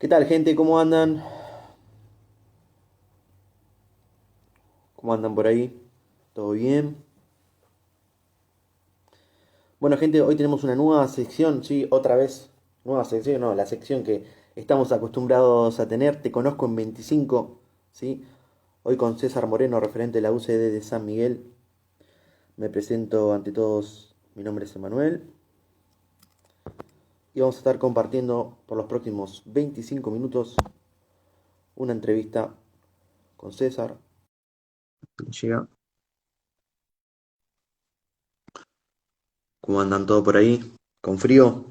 ¿Qué tal, gente? ¿Cómo andan? ¿Cómo andan por ahí? ¿Todo bien? Bueno, gente, hoy tenemos una nueva sección, sí, otra vez. Nueva sección, no, la sección que estamos acostumbrados a tener. Te conozco en 25, ¿sí? Hoy con César Moreno, referente de la UCD de San Miguel. Me presento ante todos, mi nombre es Emanuel. Y vamos a estar compartiendo por los próximos 25 minutos una entrevista con César. Llega. ¿Cómo andan todos por ahí? ¿Con frío?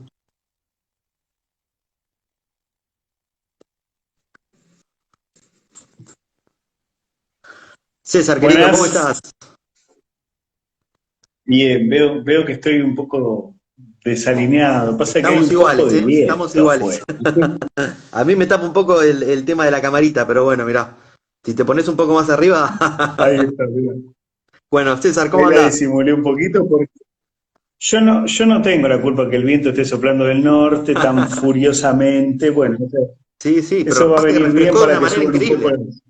César, querido, ¿cómo Buenas. estás? Bien, veo que estoy un poco desalineado. Pasa que hay Estamos un poco iguales, de ¿eh? Estamos viento iguales. afuera. A mí me tapa un poco el tema de la camarita, pero bueno, mirá, si te pones un poco más arriba. Ahí está, bien. Bueno, César, ¿cómo Ahí la andás? disimulé un poquito porque yo no tengo la culpa que el viento esté soplando del norte tan furiosamente. Bueno, Sí, sí, pero eso va a aparte venir bien refrescó de para una que manera suban un poco. increíble.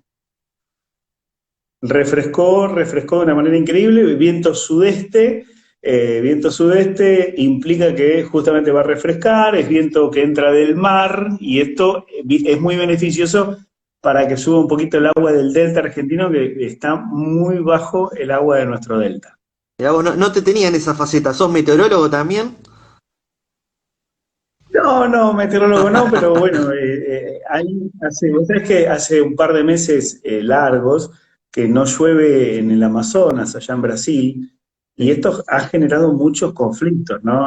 Refrescó de una manera increíble, viento sudeste implica que justamente va a refrescar, es viento que entra del mar y esto es muy beneficioso para que suba un poquito el agua del delta argentino que está muy bajo el agua de nuestro delta. Mirá, vos no te tenía en esa faceta, ¿sos meteorólogo también? No, no, meteorólogo no, pero bueno, vos sabés que hace un par de meses largos que no llueve en el Amazonas, allá en Brasil, y Sí. esto ha generado muchos conflictos, ¿no?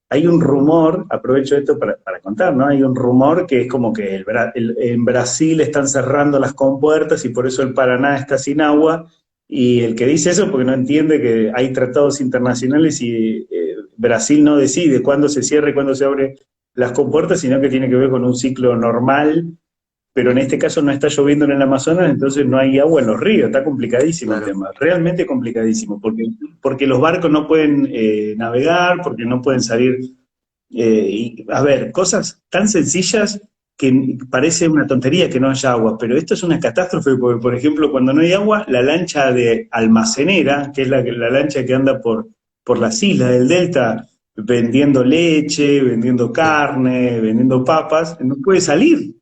Hay un rumor, aprovecho esto para contar, ¿no? Hay un rumor que es como que en Brasil están cerrando las compuertas y por eso el Paraná está sin agua, y el que dice eso porque no entiende que hay tratados internacionales y Brasil no decide cuándo se cierra y cuándo se abre las compuertas, sino que tiene que ver con un ciclo normal, pero en este caso no está lloviendo en el Amazonas, entonces no hay agua en los ríos, está complicadísimo el Claro. tema, realmente complicadísimo, porque los barcos no pueden navegar, porque no pueden salir, a ver, cosas tan sencillas que parece una tontería que no haya agua, pero esto es una catástrofe, porque por ejemplo, cuando no hay agua, la lancha de almacenera, que es la lancha que anda por las islas del delta, vendiendo leche, vendiendo Sí, carne, vendiendo papas, no puede salir,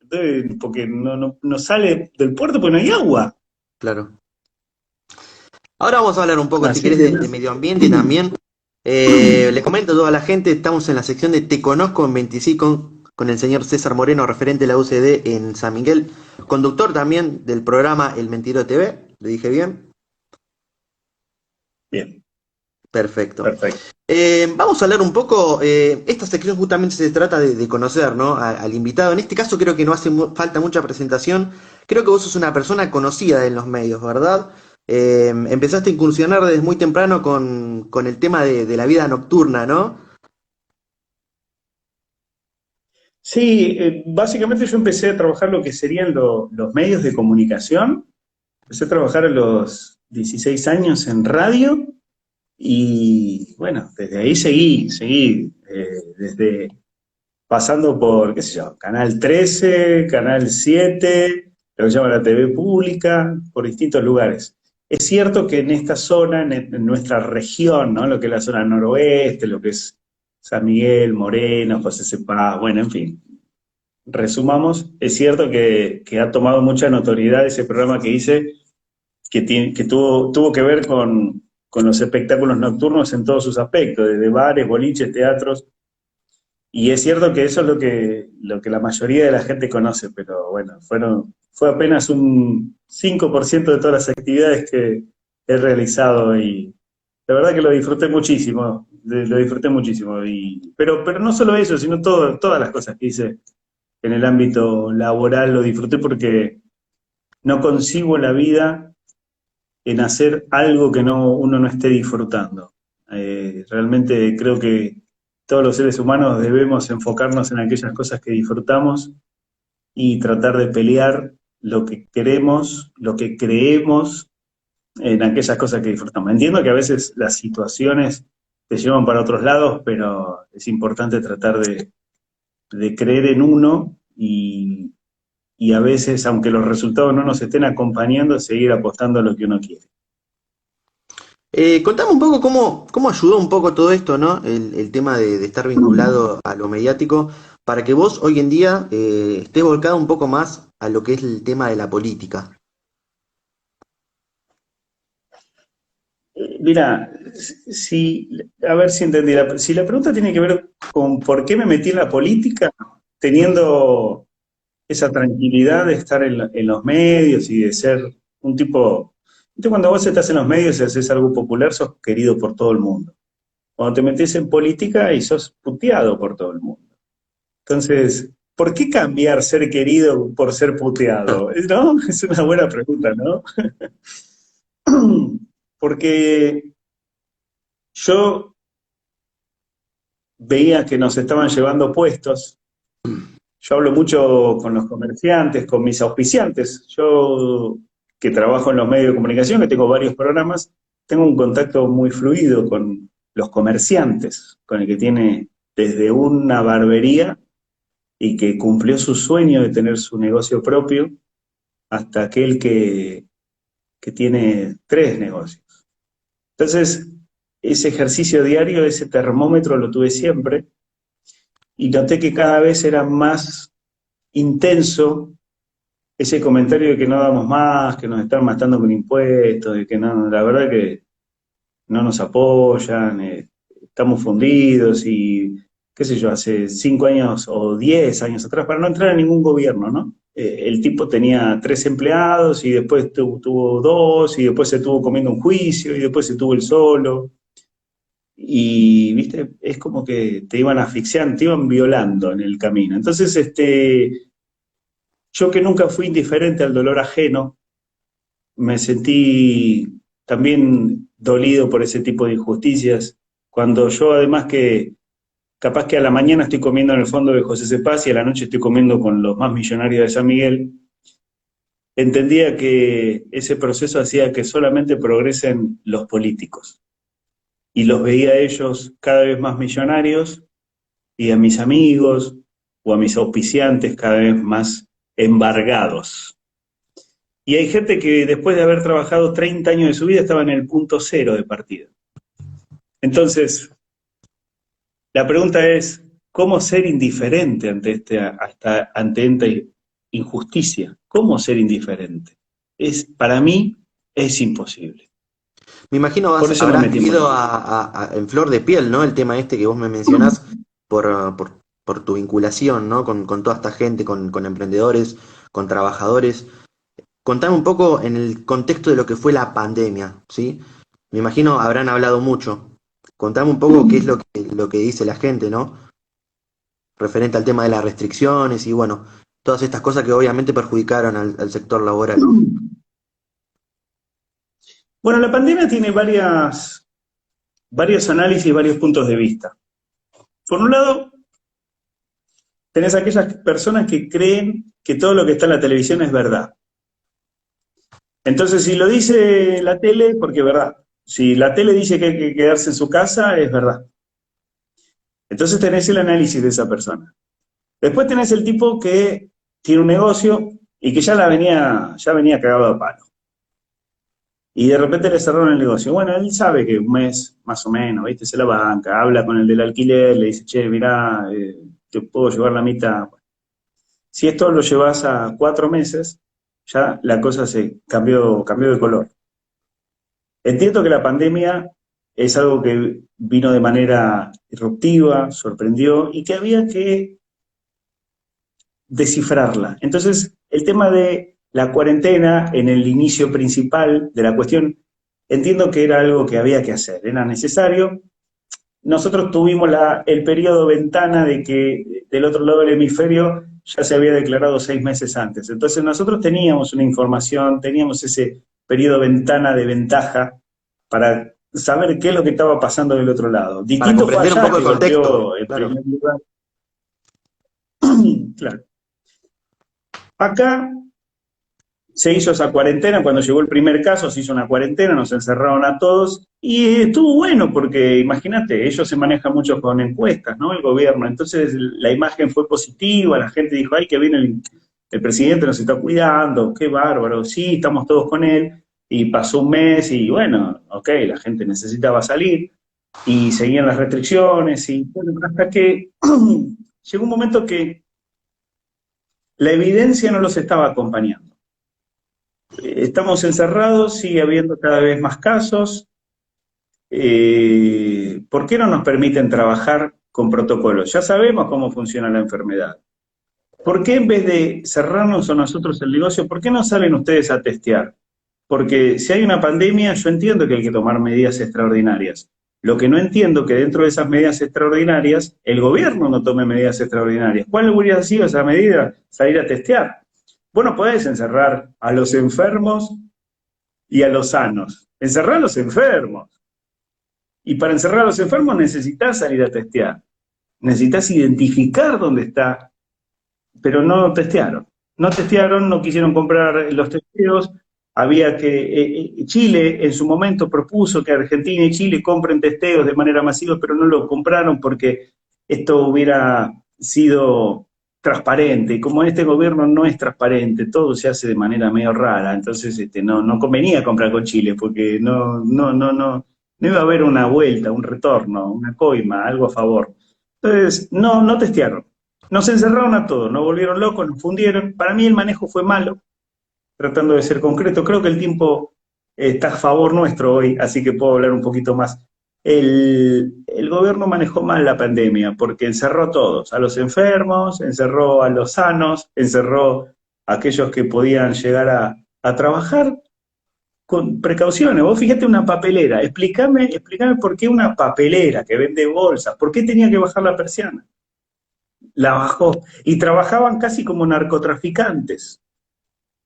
porque no sale del puerto porque no hay agua. claro. Ahora vamos a hablar un poco, si Así querés, que de medio ambiente también. Les comento a toda la gente, estamos en la sección de Te Conozco en 25 con el señor César Moreno, referente de la UCD en San Miguel, conductor también del programa El Mentiro TV, ¿le dije bien? bien, Perfecto. perfecto. Vamos a hablar un poco, esta sección justamente se trata de conocer, ¿no? Al invitado. En este caso creo que no hace falta mucha presentación. Creo que vos sos una persona conocida en los medios, ¿verdad? Empezaste a incursionar desde muy temprano con el tema de la vida nocturna, ¿no? Sí, básicamente yo empecé a trabajar lo que serían los medios de comunicación. Empecé a trabajar a los 16 años en radio y bueno, desde ahí seguí, desde pasando por, qué sé yo, Canal 13, Canal 7, lo que se llama la TV pública, por distintos lugares. Es cierto que en esta zona, en nuestra región, ¿no? Lo que es la zona noroeste, lo que es San Miguel, Moreno, José Cepaz, bueno, en fin, resumamos, es cierto que ha tomado mucha notoriedad ese programa que hice, que tuvo que ver con los espectáculos nocturnos en todos sus aspectos, desde bares, boliches, teatros, y es cierto que eso es lo que la mayoría de la gente conoce, pero bueno, fue apenas un 5% de todas las actividades que he realizado y la verdad que lo disfruté muchísimo, lo disfruté muchísimo. Pero no solo eso, sino todas las cosas que hice en el ámbito laboral lo disfruté porque no concibo la vida en hacer algo que uno no esté disfrutando. Realmente creo que todos los seres humanos debemos enfocarnos en aquellas cosas que disfrutamos y tratar de pelear lo que queremos, lo que creemos en aquellas cosas que disfrutamos. Entiendo que a veces las situaciones te llevan para otros lados, pero es importante tratar de creer en uno y a veces, aunque los resultados no nos estén acompañando, seguir apostando a lo que uno quiere. Contame un poco cómo ayudó un poco todo esto, ¿no? El tema de estar vinculado a lo mediático, para que vos hoy en día estés volcado un poco más a lo que es el tema de la política. Mira, si, a ver si entendí. Si la pregunta tiene que ver con por qué me metí en la política, teniendo esa tranquilidad de estar en los medios y de ser un tipo. Entonces, cuando vos estás en los medios y haces algo popular, sos querido por todo el mundo. Cuando te metes en política y sos puteado por todo el mundo. Entonces, ¿por qué cambiar ser querido por ser puteado? ¿No? Es una buena pregunta, ¿no? Porque yo veía que nos estaban llevando puestos. Yo hablo mucho con los comerciantes, con mis auspiciantes. Yo, que trabajo en los medios de comunicación, que tengo varios programas, tengo un contacto muy fluido con los comerciantes, con el que tiene desde una barbería y que cumplió su sueño de tener su negocio propio, hasta aquel que tiene 3 negocios. Entonces, ese ejercicio diario, ese termómetro lo tuve siempre y noté que cada vez era más intenso ese comentario de que no damos más, que nos están matando con impuestos, de que no, la verdad que no nos apoyan, estamos fundidos y qué sé yo, hace 5 años o 10 años atrás, para no entrar en ningún gobierno, ¿no? El tipo tenía 3 empleados y después tuvo dos y después se tuvo comiendo un juicio y después se tuvo el solo. Y, viste, es como que te iban asfixiando, te iban violando en el camino. Entonces, yo que nunca fui indiferente al dolor ajeno, me sentí también dolido por ese tipo de injusticias, cuando yo además que capaz que a la mañana estoy comiendo en el fondo de José Cepaz y a la noche estoy comiendo con los más millonarios de San Miguel, entendía que ese proceso hacía que solamente progresen los políticos. Y los veía a ellos cada vez más millonarios y a mis amigos o a mis auspiciantes cada vez más embargados. Y hay gente que después de haber trabajado 30 años de su vida estaba en el punto cero de partida. Entonces, la pregunta es, ¿cómo ser indiferente ante esta injusticia? ¿Cómo ser indiferente? Para mí es imposible. Me imagino Por eso me habrás metí en vivido política. en flor de piel, ¿no? El tema este que vos me mencionás por tu vinculación, ¿no? Con toda esta gente, con emprendedores, con trabajadores. Contame un poco en el contexto de lo que fue la pandemia, ¿sí? Me imagino habrán hablado mucho. Contame un poco qué es lo que dice la gente, ¿no? Referente al tema de las restricciones y bueno, todas estas cosas que obviamente perjudicaron al sector laboral. Bueno, la pandemia tiene varios análisis y varios puntos de vista. Por un lado, tenés aquellas personas que creen que todo lo que está en la televisión es verdad. Entonces, si lo dice la tele, porque es verdad. Si la tele dice que hay que quedarse en su casa, es verdad. Entonces tenés el análisis de esa persona. Después tenés el tipo que tiene un negocio y que ya venía cagado a palo. Y de repente le cerraron el negocio. Bueno, él sabe que un mes, más o menos, ¿viste? Se la banca, habla con el del alquiler, le dice, che, mirá, te puedo llevar la mitad. Si esto lo llevas a 4 meses, ya la cosa se cambió de color. Entiendo que la pandemia es algo que vino de manera disruptiva, sorprendió y que había que descifrarla. Entonces, el tema de la cuarentena en el inicio principal de la cuestión, entiendo que era algo que había que hacer, era necesario. Nosotros tuvimos el periodo ventana de que del otro lado del hemisferio ya se había declarado 6 meses antes. Entonces nosotros teníamos una información, teníamos ese periodo ventana de ventaja para saber qué es lo que estaba pasando del otro lado. Para Distinto fue comprender un allá poco el que contexto, golpeó en claro. primer lugar. Claro. Acá se hizo esa cuarentena, cuando llegó el primer caso se hizo una cuarentena, nos encerraron a todos y estuvo bueno porque imagínate, ellos se manejan mucho con encuestas, ¿no? El gobierno, entonces la imagen fue positiva, la gente dijo, ay, que viene el presidente nos está cuidando, qué bárbaro, sí, estamos todos con él, y pasó un mes y bueno, ok, la gente necesitaba salir y seguían las restricciones y bueno, hasta que llegó un momento que la evidencia no los estaba acompañando. Estamos encerrados, sigue habiendo cada vez más casos. ¿Por qué no nos permiten trabajar con protocolos? Ya sabemos cómo funciona la enfermedad. ¿Por qué en vez de cerrarnos a nosotros el negocio, por qué no salen ustedes a testear? Porque si hay una pandemia, yo entiendo que hay que tomar medidas extraordinarias. Lo que no entiendo es que dentro de esas medidas extraordinarias, el gobierno no tome medidas extraordinarias. ¿Cuál hubiera sido esa medida? Salir a testear. Vos no podés encerrar a los enfermos y a los sanos. Encerrar a los enfermos. Y para encerrar a los enfermos necesitas salir a testear. Necesitas identificar dónde está. Pero no testearon. No testearon, no quisieron comprar los testeos. Había que. Chile en su momento propuso que Argentina y Chile compren testeos de manera masiva, pero no lo compraron porque esto hubiera sido transparente. Y como este gobierno no es transparente, todo se hace de manera medio rara, entonces no convenía comprar con Chile, porque no iba a haber una vuelta, un retorno, una coima, algo a favor. Entonces, no testearon. Nos encerraron a todos, nos volvieron locos, nos fundieron. Para mí el manejo fue malo, tratando de ser concreto. Creo que el tiempo está a favor nuestro hoy, así que puedo hablar un poquito más. El gobierno manejó mal la pandemia porque encerró a todos, a los enfermos, encerró a los sanos, encerró a aquellos que podían llegar a trabajar con precauciones. Vos fíjate una papelera, explícame por qué una papelera que vende bolsas, por qué tenía que bajar la persiana. La bajó y trabajaban casi como narcotraficantes,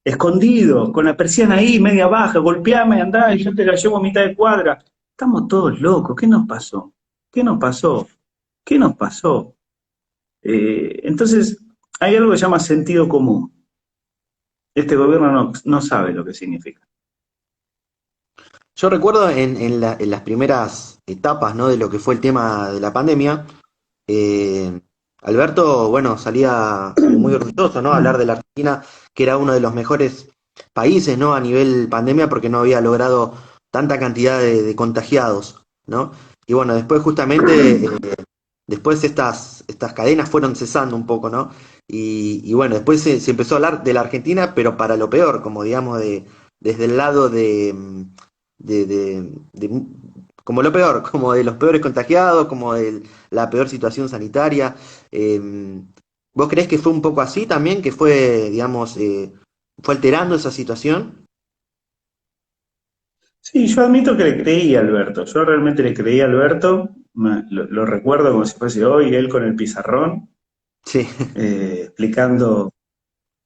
escondidos, con la persiana ahí, media baja, golpeame, andá, y yo te la llevo a mitad de cuadra. Estamos todos locos, ¿qué nos pasó? ¿Qué nos pasó? ¿Qué nos pasó? Entonces, hay algo que se llama sentido común. Este gobierno no sabe lo que significa. Yo recuerdo en las primeras etapas, ¿no? De lo que fue el tema de la pandemia, eh, Alberto, bueno, salía como muy orgulloso, ¿no? Hablar de la Argentina, que era uno de los mejores países, ¿no? A nivel pandemia, porque no había logrado tanta cantidad de contagiados, ¿no? Y bueno, después justamente, después estas cadenas fueron cesando un poco, ¿no? Y bueno, después se empezó a hablar de la Argentina, pero para lo peor, como digamos, desde el lado de como lo peor, como de los peores contagiados, como de la peor situación sanitaria. ¿Vos creés que fue un poco así también, que fue, digamos, fue alterando esa situación? Sí, yo admito que le creí a Alberto, yo realmente le creí a Alberto, lo recuerdo como si fuese hoy, él con el pizarrón, Sí, explicando,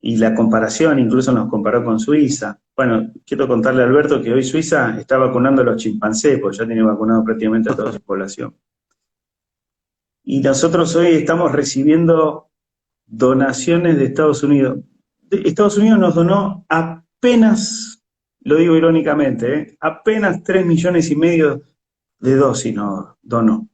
y la comparación, incluso nos comparó con Suiza. Bueno, quiero contarle a Alberto que hoy Suiza está vacunando a los chimpancés, porque ya tiene vacunado prácticamente a toda su población. Y nosotros hoy estamos recibiendo donaciones de Estados Unidos. Estados Unidos nos donó apenas, lo digo irónicamente, apenas 3,5 millones de dosis nos donó.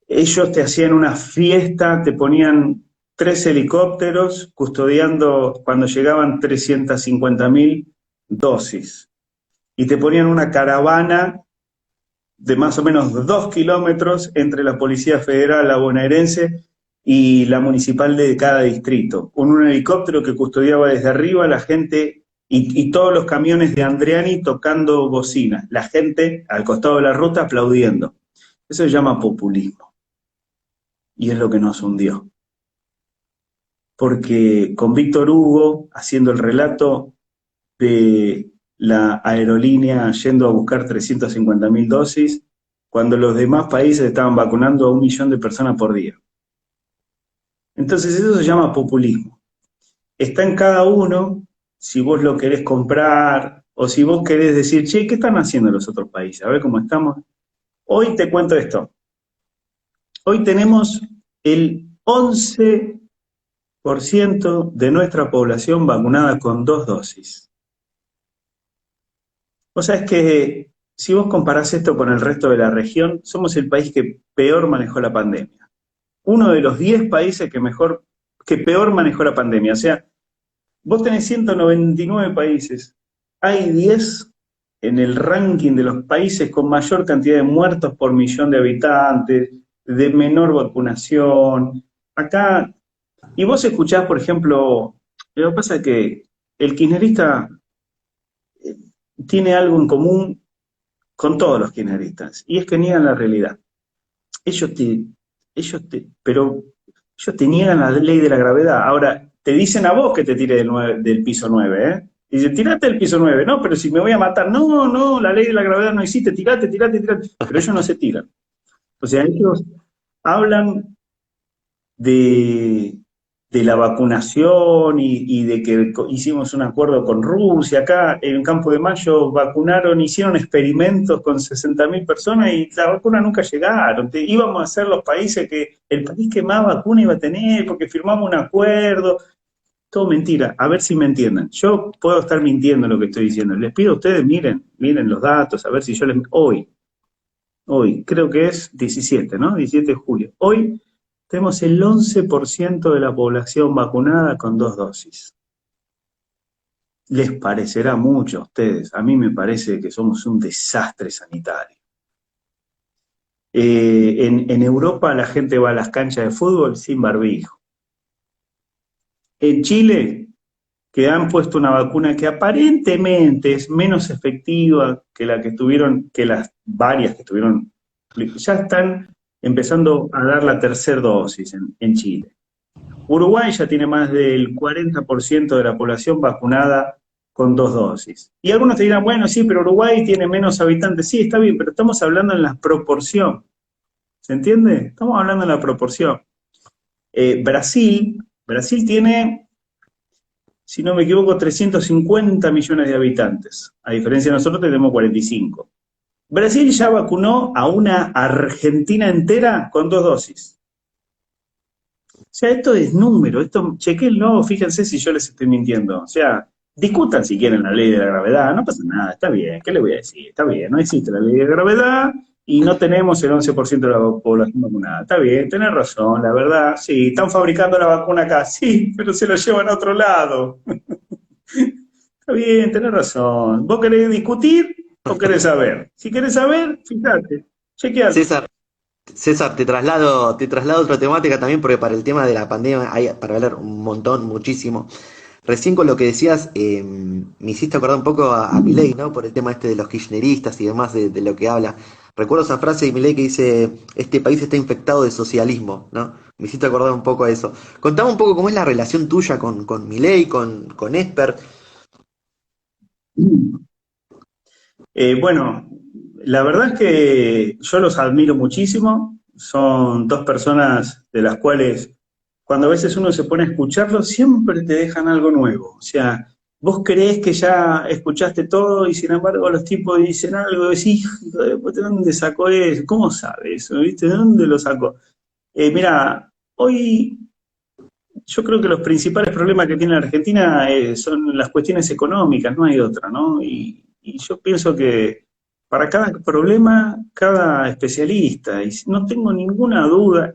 Ellos te hacían una fiesta, te ponían 3 helicópteros custodiando cuando llegaban 350.000 dosis. Y te ponían una caravana de más o menos 2 kilómetros entre la Policía Federal, la bonaerense y la municipal de cada distrito. Con un helicóptero que custodiaba desde arriba la gente y todos los camiones de Andreani tocando bocinas. La gente al costado de la ruta aplaudiendo. Eso se llama populismo. Y es lo que nos hundió. Porque con Víctor Hugo, haciendo el relato de la aerolínea yendo a buscar 350.000 dosis, cuando los demás países estaban vacunando a 1 millón de personas por día. Entonces eso se llama populismo. Está en cada uno si vos lo querés comprar o si vos querés decir, che, ¿qué están haciendo los otros países? A ver cómo estamos. Hoy te cuento esto. Hoy tenemos el 11 de nuestra población vacunada con 2 dosis. O sea, es que si vos comparás esto con el resto de la región, somos el país que peor manejó la pandemia. Uno de los 10 países que peor manejó la pandemia. O sea, vos tenés 199 países. Hay 10 en el ranking de los países con mayor cantidad de muertos por millón de habitantes, de menor vacunación. Acá, y vos escuchás, por ejemplo, lo que pasa es que el kirchnerista tiene algo en común con todos los kirchneristas, y es que niegan la realidad. Ellos te, pero ellos te niegan la ley de la gravedad. Ahora, te dicen a vos que te tire del piso 9, ¿eh? Dicen, tirate del piso 9, no, pero si me voy a matar, no, no, la ley de la gravedad no existe, tirate, tirate, tirate. Pero ellos no se tiran. O sea, ellos hablan de, de la vacunación y de que hicimos un acuerdo con Rusia. Acá en Campo de Mayo vacunaron, hicieron experimentos con 60.000 personas y la vacuna nunca llegaron. Íbamos a ser los países el país que más vacuna iba a tener porque firmamos un acuerdo. Todo mentira, a ver si me entienden. Yo puedo estar mintiendo en lo que estoy diciendo. Les pido a ustedes, miren los datos, a ver si yo hoy, creo que es 17, ¿no? 17 de julio. Hoy tenemos el 11% de la población vacunada con 2 dosis. Les parecerá mucho a ustedes, a mí me parece que somos un desastre sanitario. En Europa la gente va a las canchas de fútbol sin barbijo. En Chile, que han puesto una vacuna que aparentemente es menos efectiva que que las varias que tuvieron, ya están empezando a dar la tercera dosis en Chile. Uruguay ya tiene más del 40% de la población vacunada con 2 dosis. Y algunos te dirán, bueno, sí, pero Uruguay tiene menos habitantes. Sí, está bien, pero estamos hablando en la proporción. ¿Se entiende? Estamos hablando en la proporción. Brasil tiene, si no me equivoco, 350 millones de habitantes. A diferencia de nosotros tenemos 45. Brasil ya vacunó a una Argentina entera con 2 dosis. O sea, esto es número, chequenlo, fíjense si yo les estoy mintiendo. O sea, discutan si quieren la ley de la gravedad, no pasa nada, está bien, ¿qué le voy a decir? Está bien, no existe la ley de gravedad y no tenemos el 11% de la población vacunada. Está bien, tenés razón, la verdad, sí, están fabricando la vacuna acá, sí, pero se la llevan a otro lado. Está bien, tenés razón. ¿Vos querés discutir o querés saber? Si querés saber, fíjate, chequeate. César, César, te traslado otra temática también, porque para el tema de la pandemia hay para hablar un montón, muchísimo. Recién con lo que decías, me hiciste acordar un poco a Milei, ¿no? Por el tema este de los kirchneristas y demás de lo que habla. Recuerdo esa frase de Milei que dice, este país está infectado de socialismo, ¿no? Me hiciste acordar un poco a eso. Contame un poco cómo es la relación tuya con Milei, con Esper. Bueno, la verdad es que yo los admiro muchísimo. Son dos personas de las cuales, cuando a veces uno se pone a escucharlos, siempre te dejan algo nuevo. O sea, vos creés que ya escuchaste todo y sin embargo los tipos dicen algo y decís, hijo ¿de dónde sacó eso? ¿Cómo sabe eso? ¿Viste? ¿De dónde lo sacó? Mira, hoy yo creo que los principales problemas que tiene la Argentina son las cuestiones económicas, no hay otra, ¿no? Y yo pienso que para cada problema, cada especialista, y no tengo ninguna duda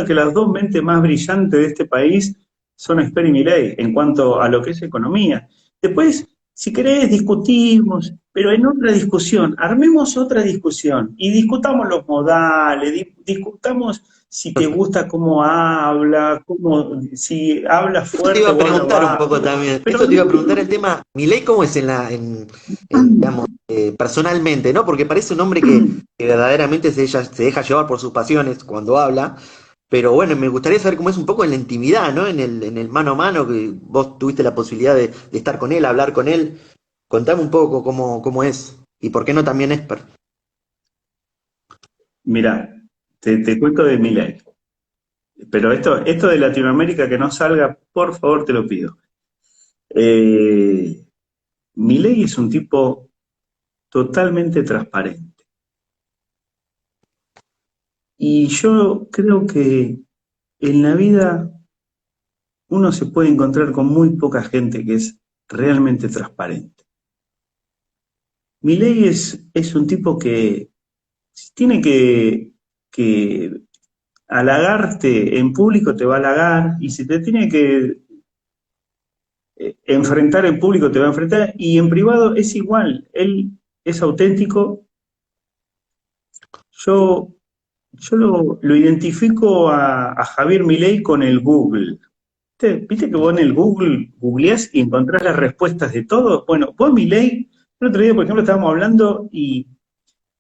que las dos mentes más brillantes de este país son Esper y Milei en cuanto a lo que es economía. Después, si querés, discutimos, pero en otra discusión, armemos otra discusión y discutamos los modales, discutamos si te gusta cómo habla, si habla Eso te iba fuerte a o habla preguntar un poco bajo. también. Pero Eso te iba a preguntar el tema. Milei, ¿cómo es digamos, personalmente, ¿no? Porque parece un hombre que verdaderamente se deja llevar por sus pasiones cuando habla. Pero bueno, me gustaría saber cómo es un poco en la intimidad, ¿no? En el mano a mano, que vos tuviste la posibilidad de estar con él, hablar con él. Contame un poco cómo es. Y por qué no también Esper. mira, te cuento de Milei. Pero esto de Latinoamérica que no salga, por favor, te lo pido. Eh, Milei es un tipo totalmente transparente. Y yo creo que en la vida uno se puede encontrar con muy poca gente que es realmente transparente. Milei es un tipo que si tiene que halagarte en público, te va a halagar, y si te tiene que enfrentar en público, te va a enfrentar, y en privado es igual. Él es auténtico. Yo, yo lo identifico a Javier Milei con el Google. ¿Viste que vos en el Google googleás y encontrás las respuestas de todo? Bueno, vos Milei, el otro día, por ejemplo, estábamos hablando y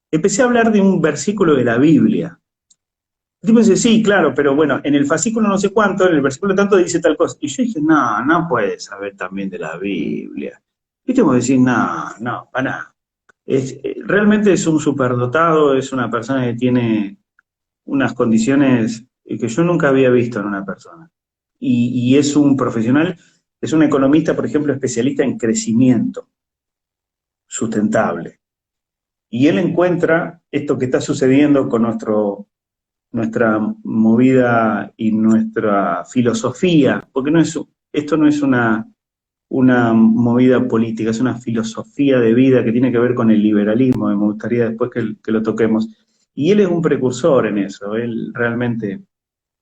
empecé a hablar de un versículo de la Biblia. El tipo dice, sí, claro, pero bueno, en el fascículo no sé cuánto, en el versículo tanto dice tal cosa. Y yo dije, no, no puedes saber también de la Biblia. Y tengo que decir, no, no, para. Realmente es un superdotado, es una persona que tiene unas condiciones que yo nunca había visto en una persona. Y es un profesional, es un economista, por ejemplo, especialista en crecimiento sustentable. Y él encuentra esto que está sucediendo con nuestra movida y nuestra filosofía, porque esto no es una movida política, es una filosofía de vida que tiene que ver con el liberalismo, y me gustaría después que lo toquemos. Y él es un precursor en eso, él realmente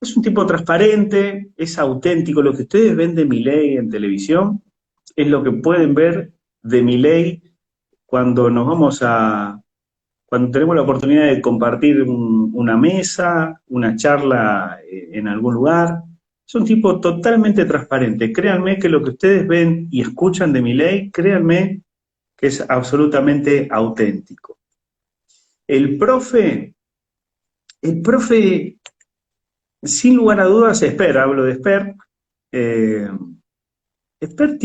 es un tipo transparente, es auténtico. Lo que ustedes ven de Milei en televisión es lo que pueden ver de Milei cuando nos vamos cuando tenemos la oportunidad de compartir una mesa, una charla en algún lugar. Es un tipo totalmente transparente. Créanme que lo que ustedes ven y escuchan de Milei, créanme que es absolutamente auténtico. El profe, el profe, sin lugar a dudas, hablo de Esper. eh, Esper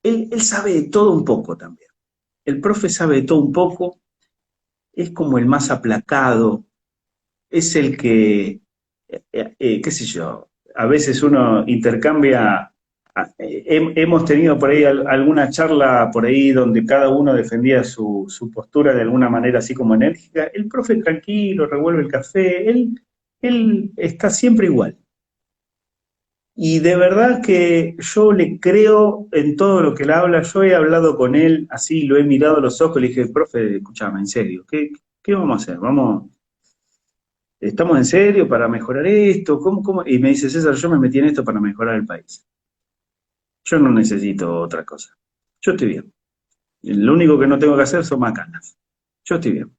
él sabe de todo un poco también. El profe sabe de todo un poco, es como el más aplacado, es el que, qué sé yo, a veces uno intercambia, hemos tenido por ahí alguna charla por ahí donde cada uno defendía su postura de alguna manera así como enérgica. El profe tranquilo, revuelve el café, él está siempre igual. Y de verdad que yo le creo en todo lo que él habla. Yo he hablado con él, así lo he mirado a los ojos y le dije, profe, escúchame, en serio, ¿qué vamos a hacer? ¿Estamos en serio para mejorar esto? ¿Cómo? Y me dice, César, yo me metí en esto para mejorar el país. Yo no necesito otra cosa. Yo estoy bien. Lo único que no tengo que hacer son macanas. Yo estoy bien.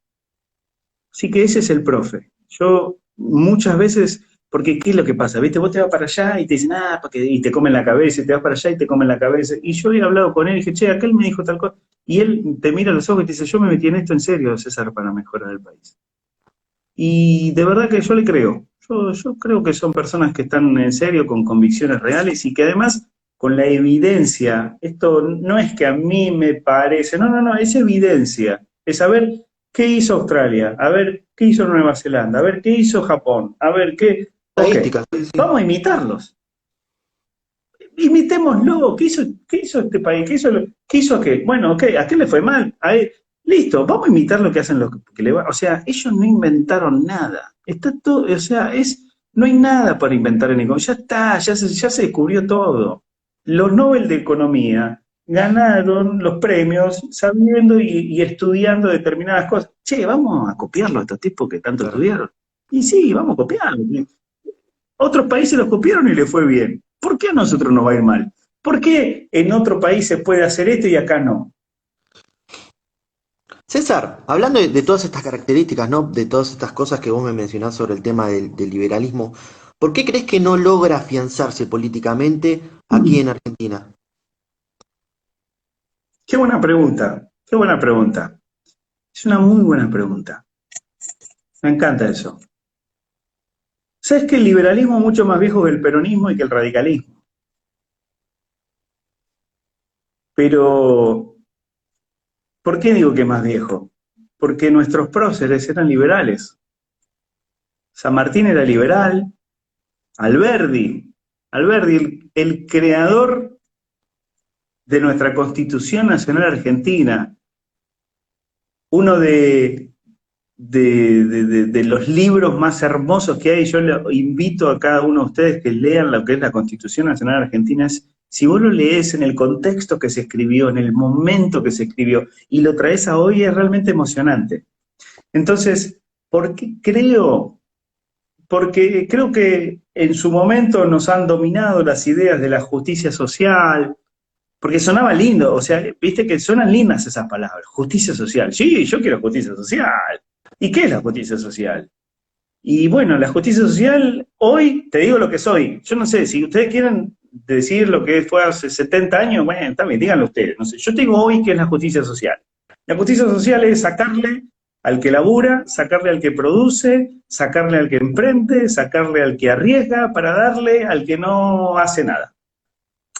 Así que ese es el profe. Yo muchas veces, porque ¿qué es lo que pasa? ¿Viste? Vos te vas para allá y te dicen, y te comen la cabeza, y te vas para allá y te comen la cabeza. Y yo he hablado con él y dije, che, aquel me dijo tal cosa. Y él te mira a los ojos y te dice, yo me metí en esto en serio, César, para mejorar el país. Y de verdad que yo le creo. Yo creo que son personas que están en serio, con convicciones reales y que además con la evidencia, esto no es que a mí me parece, no, no, no, es evidencia. Es saber qué hizo Australia, a ver qué hizo Nueva Zelanda, a ver qué hizo Japón, a ver qué... Ok, Estadísticas, sí, sí. vamos a imitarlos. Imitémoslo. ¿Qué hizo este país? ¿Qué hizo aquel? Bueno, ok, ¿a qué le fue mal? A él. Listo, vamos a imitar lo que hacen los que le va. O sea, ellos no inventaron nada. Está todo, o sea, no hay nada para inventar en economía. Ya está, ya se descubrió todo. Los Nobel de Economía ganaron los premios sabiendo y estudiando determinadas cosas. Che, vamos a copiarlo a estos tipos que tanto Claro. estudiaron. Y sí, vamos a copiarlo. Otros países los copiaron y les fue bien. ¿Por qué a nosotros nos va a ir mal? ¿Por qué en otro país se puede hacer esto y acá no? César, hablando de todas estas características, ¿no? De todas estas cosas que vos me mencionás sobre el tema del liberalismo, ¿por qué crees que no logra afianzarse políticamente aquí en Argentina? Qué buena pregunta, qué buena pregunta. Es una muy buena pregunta. Me encanta eso. ¿Sabes que el liberalismo es mucho más viejo que el peronismo y que el radicalismo? Pero, ¿por qué digo que es más viejo? Porque nuestros próceres eran liberales. San Martín era liberal, Alberdi, el creador de nuestra Constitución Nacional Argentina, uno de los libros más hermosos que hay. Yo le invito a cada uno de ustedes que lean lo que es la Constitución Nacional Argentina. Si vos lo lees en el contexto que se escribió, en el momento que se escribió, y lo traes a hoy, es realmente emocionante. Entonces, ¿por qué creo? Porque creo que en su momento nos han dominado las ideas de la justicia social, porque sonaba lindo, o sea, viste que suenan lindas esas palabras, justicia social. Sí, yo quiero justicia social. ¿Y qué es la justicia social? Y bueno, la justicia social, hoy te digo lo que soy. Yo no sé, si ustedes quieren decir lo que fue hace 70 años, bueno, también díganlo ustedes. No sé, yo te digo hoy qué es la justicia social. La justicia social es sacarle al que labura, sacarle al que produce, sacarle al que emprende, sacarle al que arriesga, para darle al que no hace nada.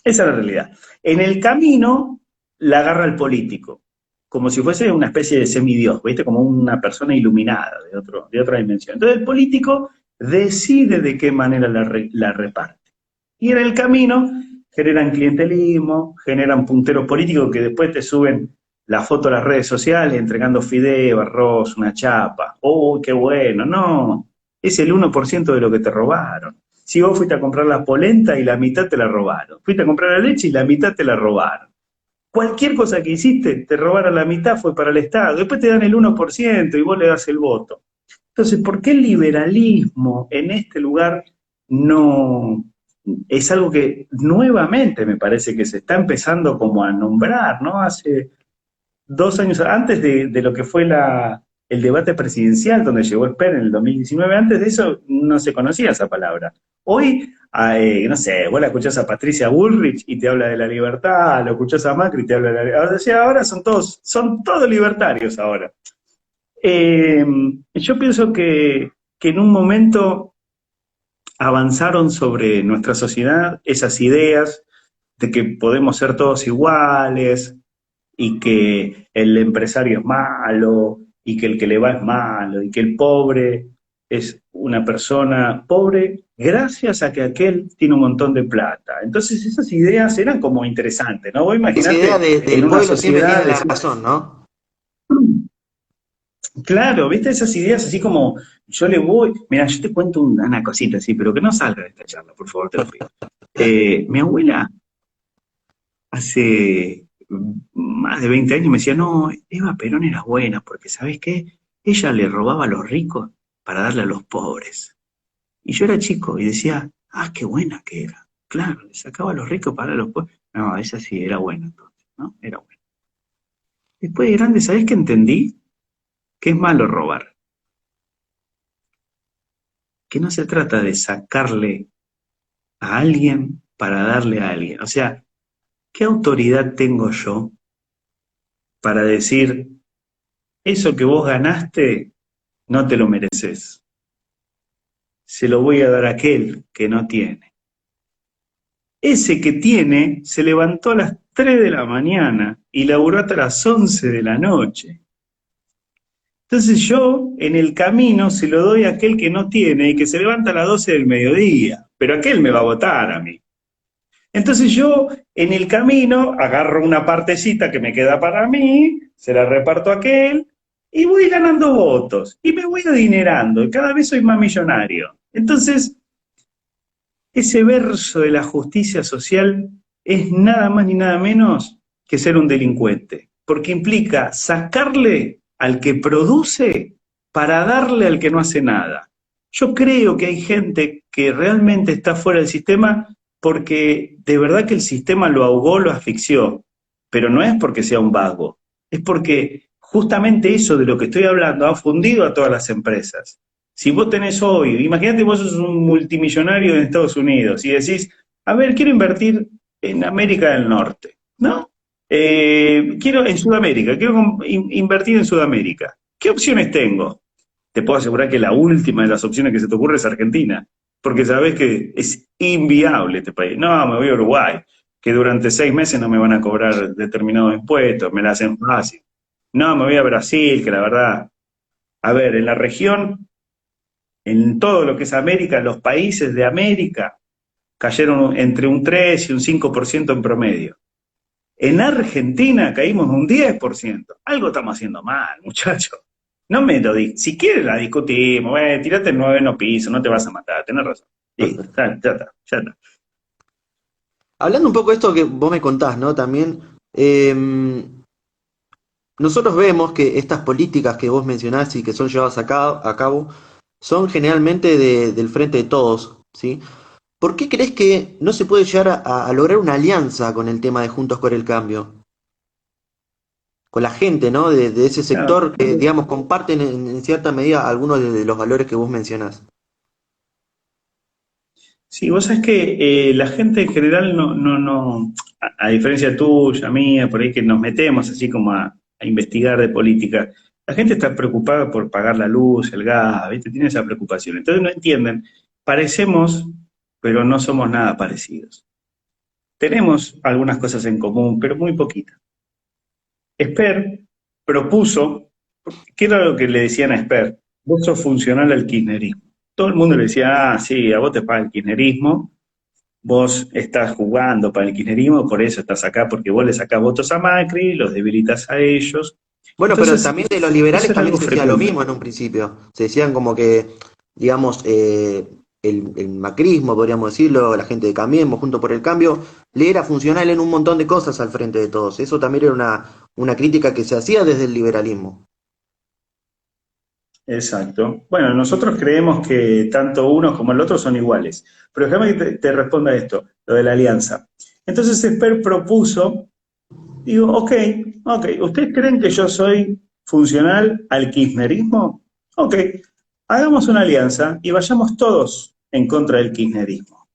Esa es la realidad. En el camino la agarra el político, como si fuese una especie de semidios, ¿viste? Como una persona iluminada de otra dimensión. Entonces el político decide de qué manera la reparte. Y en el camino generan clientelismo, generan punteros políticos que después te suben la foto a las redes sociales entregando fideo, arroz, una chapa. ¡Oh, qué bueno! No, es el 1% de lo que te robaron. Si vos fuiste a comprar la polenta y la mitad te la robaron. Fuiste a comprar la leche y la mitad te la robaron. Cualquier cosa que hiciste, te robaron la mitad, fue para el Estado. Después te dan el 1% y vos le das el voto. Entonces, ¿por qué el liberalismo en este lugar no es algo que nuevamente me parece que se está empezando como a nombrar, ¿no? Hace 2 años, antes de lo que fue el debate presidencial donde llegó Esper en el 2019, antes de eso no se conocía esa palabra. Hoy, no sé, vos la escuchás a Patricia Bullrich y te habla de la libertad, lo escuchás a Macri y te habla de la libertad. O sea, ahora son todos libertarios ahora. Yo pienso que en un momento avanzaron sobre nuestra sociedad esas ideas de que podemos ser todos iguales, y que el empresario es malo, y que el que le va es malo, y que el pobre es una persona pobre gracias a que aquel tiene un montón de plata. Entonces esas ideas eran como interesantes, ¿no? Vos Esa idea imaginate en del una pueblo siempre sociedad... tiene la razón, ¿no? Claro, ¿viste? Esas ideas así como, yo le voy... Mira, yo te cuento una cosita así, pero que no salga de esta charla, por favor, te lo pido. Mi abuela hace más de 20 años me decía, no, Eva Perón era buena, porque ¿sabes qué? Ella le robaba a los ricos para darle a los pobres. Y yo era chico y decía, ah, qué buena que era. Claro, le sacaba a los ricos para darle a los pobres. No, esa sí era buena entonces, ¿no? Era buena. Después de grande, ¿sabes qué entendí? Que es malo robar. Que no se trata de sacarle a alguien para darle a alguien. O sea, ¿qué autoridad tengo yo para decir, eso que vos ganaste no te lo mereces? Se lo voy a dar a aquel que no tiene. Ese que tiene se levantó a las 3 de la mañana y laburó hasta las 11 de la noche. Entonces yo en el camino se lo doy a aquel que no tiene y que se levanta a las 12 del mediodía, pero aquel me va a votar a mí. Entonces yo en el camino agarro una partecita que me queda para mí, se la reparto a aquel y voy ganando votos y me voy adinerando y cada vez soy más millonario. Entonces, ese verso de la justicia social es nada más ni nada menos que ser un delincuente, porque implica sacarle al que produce para darle al que no hace nada. Yo creo que hay gente que realmente está fuera del sistema porque de verdad que el sistema lo ahogó, lo asfixió, pero no es porque sea un vago, es porque justamente eso de lo que estoy hablando ha fundido a todas las empresas. Si vos tenés hoy, imagínate vos sos un multimillonario en Estados Unidos y decís, a ver, quiero invertir en América del Norte, ¿no? Quiero en Sudamérica, quiero invertir en Sudamérica. ¿Qué opciones tengo? Te puedo asegurar que la última de las opciones que se te ocurre es Argentina, porque sabés que es inviable este país. No, me voy a Uruguay, que durante 6 meses no me van a cobrar determinados impuestos, me la hacen fácil. No, me voy a Brasil, que la verdad, a ver, en la región, en todo lo que es América, los países de América cayeron entre un 3 y un 5% en promedio. En Argentina caímos un 10%. Algo estamos haciendo mal, muchachos. No me lo di. Si quieres la discutimos, tirate el noveno piso, no te vas a matar, tenés razón. Listo, ya está, ya está. Hablando un poco de esto que vos me contás, ¿no? También, nosotros vemos que estas políticas que vos mencionás y que son llevadas a cabo son generalmente del frente de todos, ¿sí? ¿Por qué crees que no se puede llegar a lograr una alianza con el tema de Juntos por el Cambio? Con la gente, ¿no? De ese Claro. sector que, digamos, comparten en cierta medida algunos de los valores que vos mencionás. Sí, vos sabés que la gente en general a diferencia tuya, mía, por ahí que nos metemos así como a investigar de política, la gente está preocupada por pagar la luz, el gas, ¿viste? Tiene esa preocupación. Entonces no entienden, parecemos, pero no somos nada parecidos. Tenemos algunas cosas en común, pero muy poquitas. Esper propuso, ¿qué era lo que le decían a Esper? Vos sos funcional al kirchnerismo. Todo el mundo le decía, ah, sí, a vos te paga el kirchnerismo, vos estás jugando para el kirchnerismo, por eso estás acá, porque vos le sacás votos a Macri, los debilitas a ellos. Bueno, pero Entonces, también de los liberales eso era también algo se decía lo frecuente. mismo en un principio. Se decían como que, digamos, el macrismo, podríamos decirlo, la gente de Cambiemos, Junto por el Cambio, le era funcional en un montón de cosas al frente de todos. Eso también era una crítica que se hacía desde el liberalismo. Exacto. Bueno, nosotros creemos que tanto unos como el otro son iguales. Pero déjame que te responda esto, lo de la alianza. Entonces Esper propuso. Digo, ok, ok, ¿ustedes creen que yo soy funcional al kirchnerismo? Ok, hagamos una alianza y vayamos todos en contra del kirchnerismo,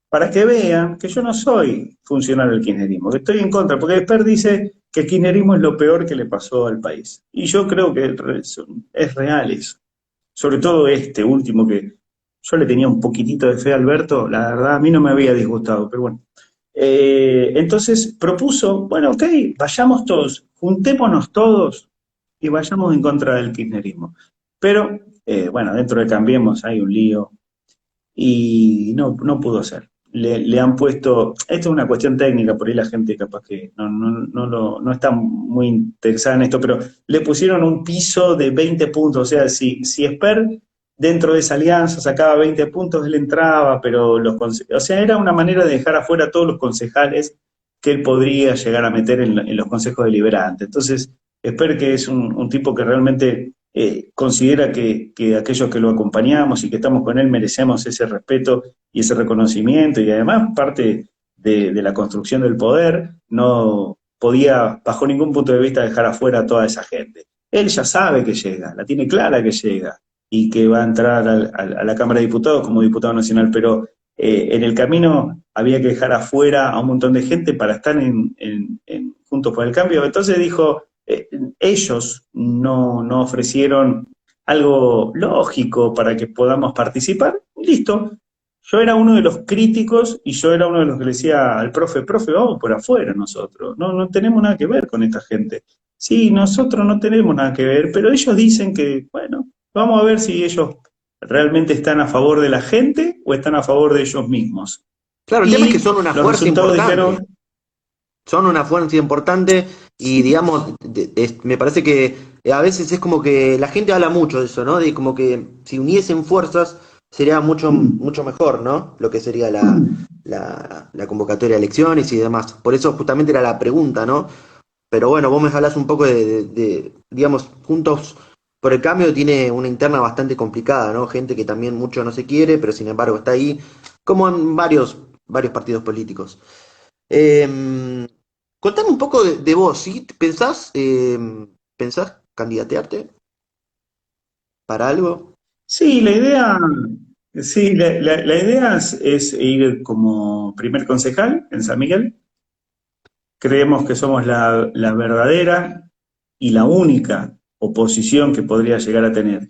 para que vean que yo no soy funcional al kirchnerismo, que estoy en contra, porque Esper dice que el kirchnerismo es lo peor que le pasó al país. Y yo creo que es real eso. Sobre todo este último que yo le tenía un poquitito de fe a Alberto, la verdad a mí no me había disgustado, pero bueno. Entonces propuso, bueno, ok, vayamos todos, juntémonos todos y vayamos en contra del kirchnerismo. Pero, bueno, dentro de Cambiemos hay un lío y no pudo ser. Le han puesto, esto es una cuestión técnica, por ahí la gente capaz que no está muy interesada en esto, pero le pusieron un piso de 20 puntos, o sea, si Esper dentro de esa alianza sacaba 20 puntos, él entraba, pero o sea, era una manera de dejar afuera a todos los concejales que él podría llegar a meter en los consejos deliberantes. Entonces, Esper, que es un tipo que realmente considera que aquellos que lo acompañamos y que estamos con él merecemos ese respeto y ese reconocimiento y además parte de la construcción del poder, no podía bajo ningún punto de vista dejar afuera a toda esa gente. Él ya sabe que llega, la tiene clara que llega y que va a entrar a la Cámara de Diputados como diputado nacional, pero en el camino había que dejar afuera a un montón de gente para estar en Juntos por el Cambio. Entonces dijo, ellos no ofrecieron algo lógico para que podamos participar, y listo. Yo era uno de los críticos y yo era uno de los que le decía al profe, vamos por afuera nosotros, no tenemos nada que ver con esta gente. Sí, nosotros no tenemos nada que ver, pero ellos dicen que, bueno, vamos a ver si ellos realmente están a favor de la gente o están a favor de ellos mismos. Claro, el tema es que Y son una los fuerza resultados dijeron, importante. Son una fuerza importante y sí, digamos, me parece que a veces es como que la gente habla mucho de eso, ¿no? De como que si uniesen fuerzas sería mucho mejor, ¿no? Lo que sería la convocatoria de elecciones y demás. Por eso justamente era la pregunta, ¿no? Pero bueno, vos me hablas un poco digamos, Juntos por el Cambio tiene una interna bastante complicada, ¿no? Gente que también mucho no se quiere, pero sin embargo está ahí, como en varios partidos políticos. Eh, Contame un poco de vos, ¿sí? ¿Pensás candidatearte para algo? sí, la idea es ir como primer concejal en San Miguel. Creemos que somos la verdadera y la única oposición que podría llegar a tener.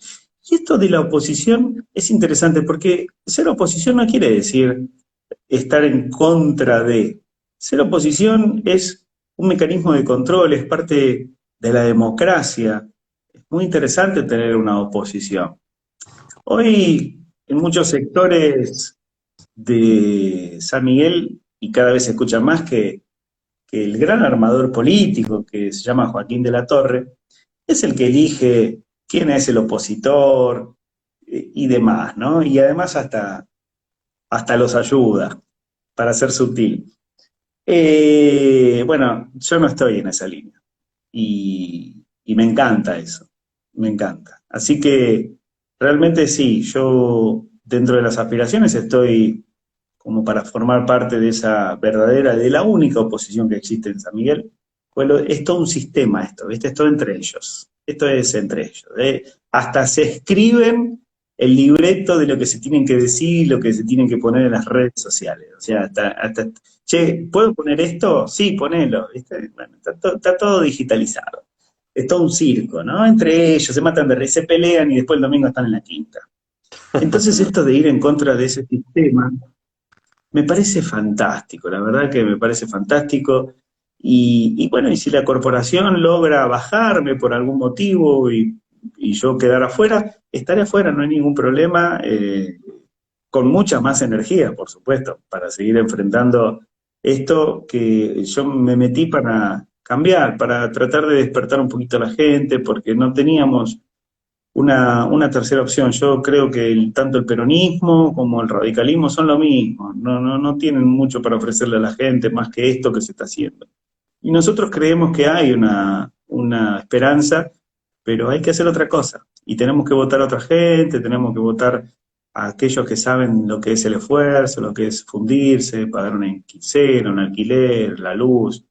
Y esto de la oposición es interesante porque ser oposición no quiere decir estar en contra de. Ser oposición es un mecanismo de control, es parte de la democracia. Es muy interesante tener una oposición. Hoy, en muchos sectores de San Miguel, y cada vez se escucha más que el gran armador político que se llama Joaquín de la Torre, es el que elige quién es el opositor y demás, ¿no? Y además hasta los ayuda, para ser sutil. Bueno, yo no estoy en esa línea y me encanta eso, me encanta. Así que realmente sí, yo dentro de las aspiraciones estoy como para formar parte de esa verdadera, de la única oposición que existe en San Miguel. Bueno, es todo un sistema esto, ¿viste? Es todo entre ellos. Esto es entre ellos. Hasta se escriben el libreto de lo que se tienen que decir, lo que se tienen que poner en las redes sociales. O sea, che, ¿puedo poner esto? Sí, ponelo. ¿Viste? Bueno, está todo digitalizado. Es todo un circo, ¿no? Entre ellos, se matan de risa, se pelean y después el domingo están en la quinta. Entonces esto de ir en contra de ese sistema me parece fantástico, la verdad que me parece fantástico. Y bueno, y si la corporación logra bajarme por algún motivo y yo quedar afuera, estaré afuera, no hay ningún problema, con mucha más energía, por supuesto, para seguir enfrentando esto que yo me metí para cambiar, para tratar de despertar un poquito a la gente, porque no teníamos una tercera opción. Yo creo que tanto el peronismo como el radicalismo son lo mismo, no tienen mucho para ofrecerle a la gente más que esto que se está haciendo. Y nosotros creemos que hay una esperanza, pero hay que hacer otra cosa. Y tenemos que votar a otra gente, tenemos que votar a aquellos que saben lo que es el esfuerzo, lo que es fundirse, pagar una quincena, un alquiler, la luz.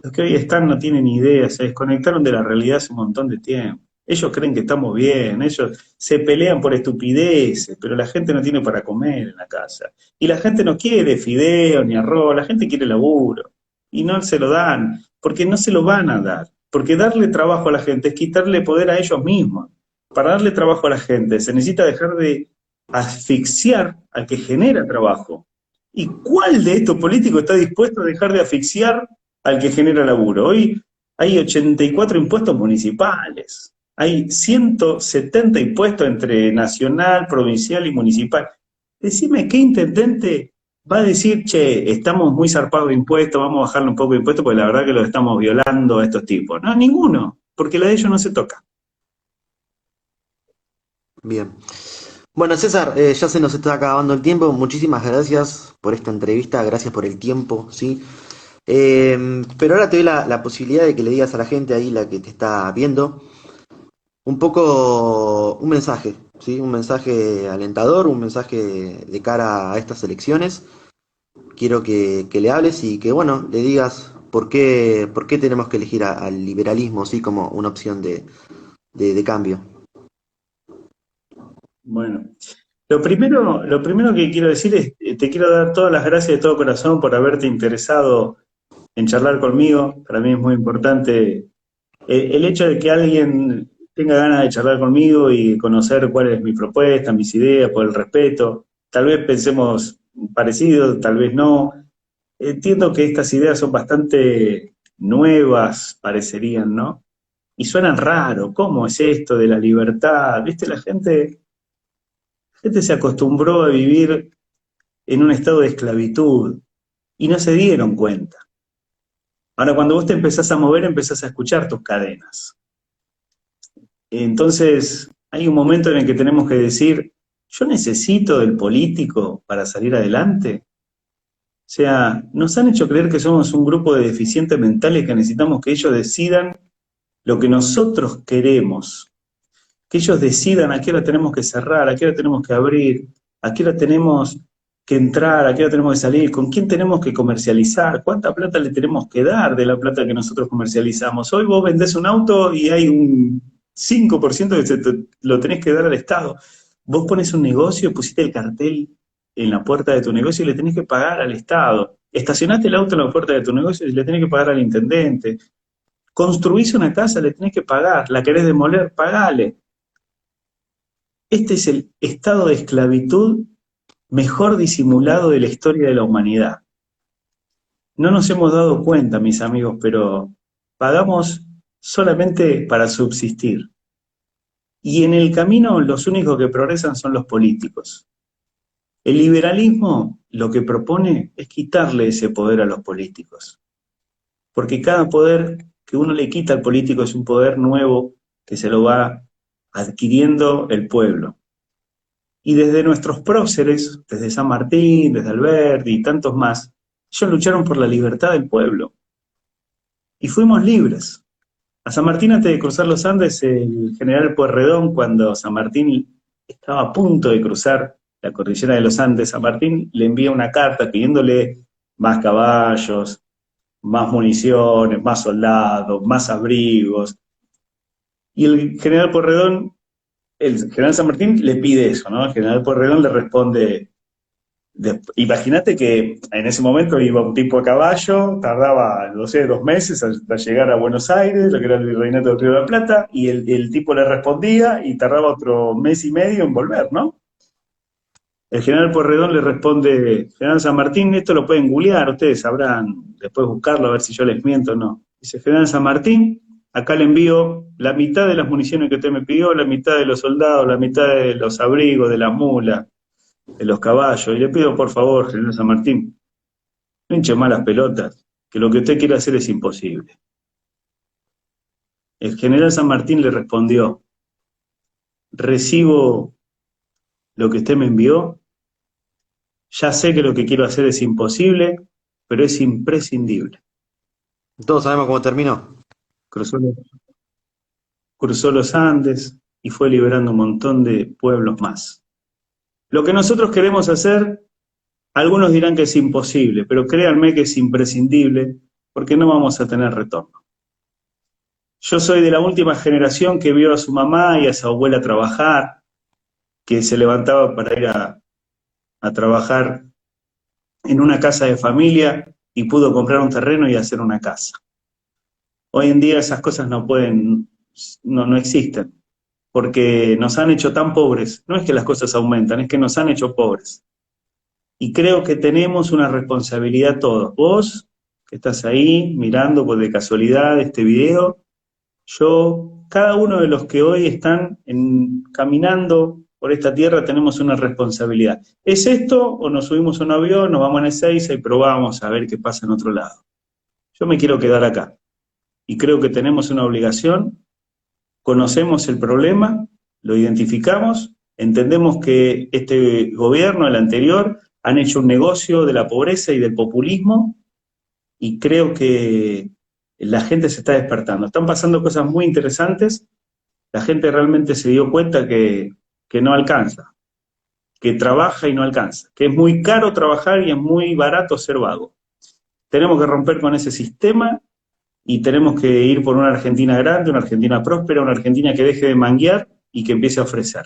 Los que hoy están no tienen idea, se desconectaron de la realidad hace un montón de tiempo. Ellos creen que estamos bien, ellos se pelean por estupideces, pero la gente no tiene para comer en la casa. Y la gente no quiere fideo ni arroz, la gente quiere laburo. Y no se lo dan, porque no se lo van a dar. Porque darle trabajo a la gente es quitarle poder a ellos mismos. Para darle trabajo a la gente se necesita dejar de asfixiar al que genera trabajo. ¿Y cuál de estos políticos está dispuesto a dejar de asfixiar al que genera laburo? Hoy hay 84 impuestos municipales, hay 170 impuestos entre nacional, provincial y municipal. Decime qué intendente va a decir, che, estamos muy zarpados de impuestos, vamos a bajarle un poco de impuestos porque la verdad que los estamos violando a estos tipos. No, ninguno, porque la de ellos no se toca. Bien. Bueno, César, ya se nos está acabando el tiempo. Muchísimas gracias por esta entrevista, gracias por el tiempo, ¿sí? Pero ahora te doy la posibilidad de que le digas a la gente ahí, la que te está viendo, un poco un mensaje, ¿sí? Un mensaje alentador, un mensaje de cara a estas elecciones. Quiero que le hables y que, bueno, le digas por qué tenemos que elegir al liberalismo, ¿sí? Como una opción de cambio. Bueno, lo primero que quiero decir es, te quiero dar todas las gracias de todo corazón por haberte interesado en charlar conmigo. Para mí es muy importante el hecho de que alguien tenga ganas de charlar conmigo y conocer cuál es mi propuesta, mis ideas, por el respeto. Tal vez pensemos parecido, tal vez no. Entiendo que estas ideas son bastante nuevas, parecerían, ¿no? Y suenan raro. ¿Cómo es esto de la libertad? ¿Viste? La gente se acostumbró a vivir en un estado de esclavitud y no se dieron cuenta. Ahora, cuando vos te empezás a mover, empezás a escuchar tus cadenas. Entonces, hay un momento en el que tenemos que decir, yo necesito del político para salir adelante. O sea, nos han hecho creer que somos un grupo de deficientes mentales que necesitamos que ellos decidan lo que nosotros queremos, que ellos decidan a qué hora tenemos que cerrar, a qué hora tenemos que abrir, a qué hora tenemos que entrar, a qué hora tenemos que salir, con quién tenemos que comercializar, cuánta plata le tenemos que dar de la plata que nosotros comercializamos. Hoy vos vendés un auto y hay un 5% que lo tenés que dar al Estado. Vos pones un negocio, pusiste el cartel en la puerta de tu negocio y le tenés que pagar al Estado. Estacionaste el auto en la puerta de tu negocio y le tenés que pagar al intendente. Construís una casa, le tenés que pagar. La querés demoler, pagale. Este es el estado de esclavitud mejor disimulado de la historia de la humanidad. No nos hemos dado cuenta, mis amigos, pero pagamos solamente para subsistir. Y en el camino los únicos que progresan son los políticos. El liberalismo lo que propone es quitarle ese poder a los políticos. Porque cada poder que uno le quita al político es un poder nuevo que se lo va adquiriendo el pueblo. Y desde nuestros próceres, desde San Martín, desde Alberti y tantos más, ellos lucharon por la libertad del pueblo. Y fuimos libres. A San Martín, antes de cruzar los Andes, el general Pueyrredón, cuando San Martín estaba a punto de cruzar la cordillera de los Andes, San Martín le envía una carta pidiéndole más caballos, más municiones, más soldados, más abrigos. Y el general Pueyrredón, el general San Martín le pide eso, ¿no? El general Pueyrredón le responde, imagínate que en ese momento iba un tipo a caballo, tardaba, no sé, 2 meses hasta llegar a Buenos Aires, lo que era el virreinato del Río de la Plata, y el tipo le respondía y tardaba otro mes y medio en volver, ¿no? El general Pueyrredón le responde, general San Martín, esto lo pueden googlear, ustedes sabrán después buscarlo a ver si yo les miento o no. Dice, general San Martín, acá le envío la mitad de las municiones que usted me pidió, la mitad de los soldados, la mitad de los abrigos, de las mulas, de los caballos, y le pido por favor, general San Martín, no hinche más las pelotas, que lo que usted quiere hacer es imposible. El general San Martín le respondió, recibo lo que usted me envió, ya sé que lo que quiero hacer es imposible, pero es imprescindible. Todos sabemos cómo terminó. Cruzó, cruzó los Andes y fue liberando un montón de pueblos más. Lo que nosotros queremos hacer, algunos dirán que es imposible, pero créanme que es imprescindible, porque no vamos a tener retorno. Yo soy de la última generación que vio a su mamá y a su abuela trabajar, que se levantaba para ir a trabajar en una casa de familia y pudo comprar un terreno y hacer una casa. Hoy en día esas cosas no existen, porque nos han hecho tan pobres. No es que las cosas aumentan, es que nos han hecho pobres. Y creo que tenemos una responsabilidad todos. Vos, que estás ahí mirando por de casualidad este video, yo, cada uno de los que hoy están caminando por esta tierra tenemos una responsabilidad. ¿Es esto o nos subimos a un avión, nos vamos a Ezeiza y probamos a ver qué pasa en otro lado? Yo me quiero quedar acá. Y creo que tenemos una obligación, conocemos el problema, lo identificamos, entendemos que este gobierno, el anterior, han hecho un negocio de la pobreza y del populismo, y creo que la gente se está despertando. Están pasando cosas muy interesantes, la gente realmente se dio cuenta que no alcanza, que trabaja y no alcanza, que es muy caro trabajar y es muy barato ser vago. Tenemos que romper con ese sistema y tenemos que ir por una Argentina grande, una Argentina próspera, una Argentina que deje de manguear y que empiece a ofrecer.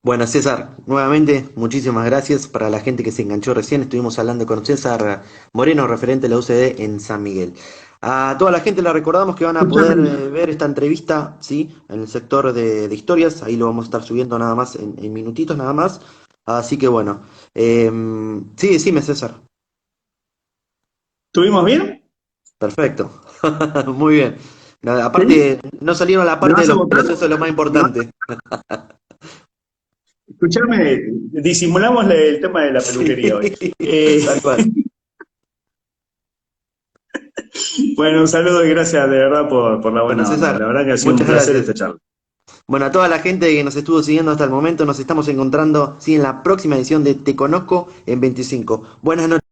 Bueno, César, nuevamente muchísimas gracias. Para la gente que se enganchó recién, estuvimos hablando con César Moreno, referente de la UCD en San Miguel. A toda la gente le recordamos que van a poder ver esta entrevista, ¿sí? En el sector de historias, ahí lo vamos a estar subiendo nada más en minutitos nada más. Así que bueno, sí, decime César. ¿Estuvimos bien? Perfecto, muy bien. ¿Sí? Aparte, no salieron a la ¿Me parte de vas a los votar? procesos, lo más importante. Escuchame, disimulamos el tema de la peluquería hoy. Tal cual. Bueno, un saludo y gracias de verdad por la Bueno, buena onda. César, La verdad que ha sido un muchas placer gracias. esta charla. Bueno, a toda la gente que nos estuvo siguiendo hasta el momento, nos estamos encontrando, sí, en la próxima edición de Te Conozco en 25. Buenas noches.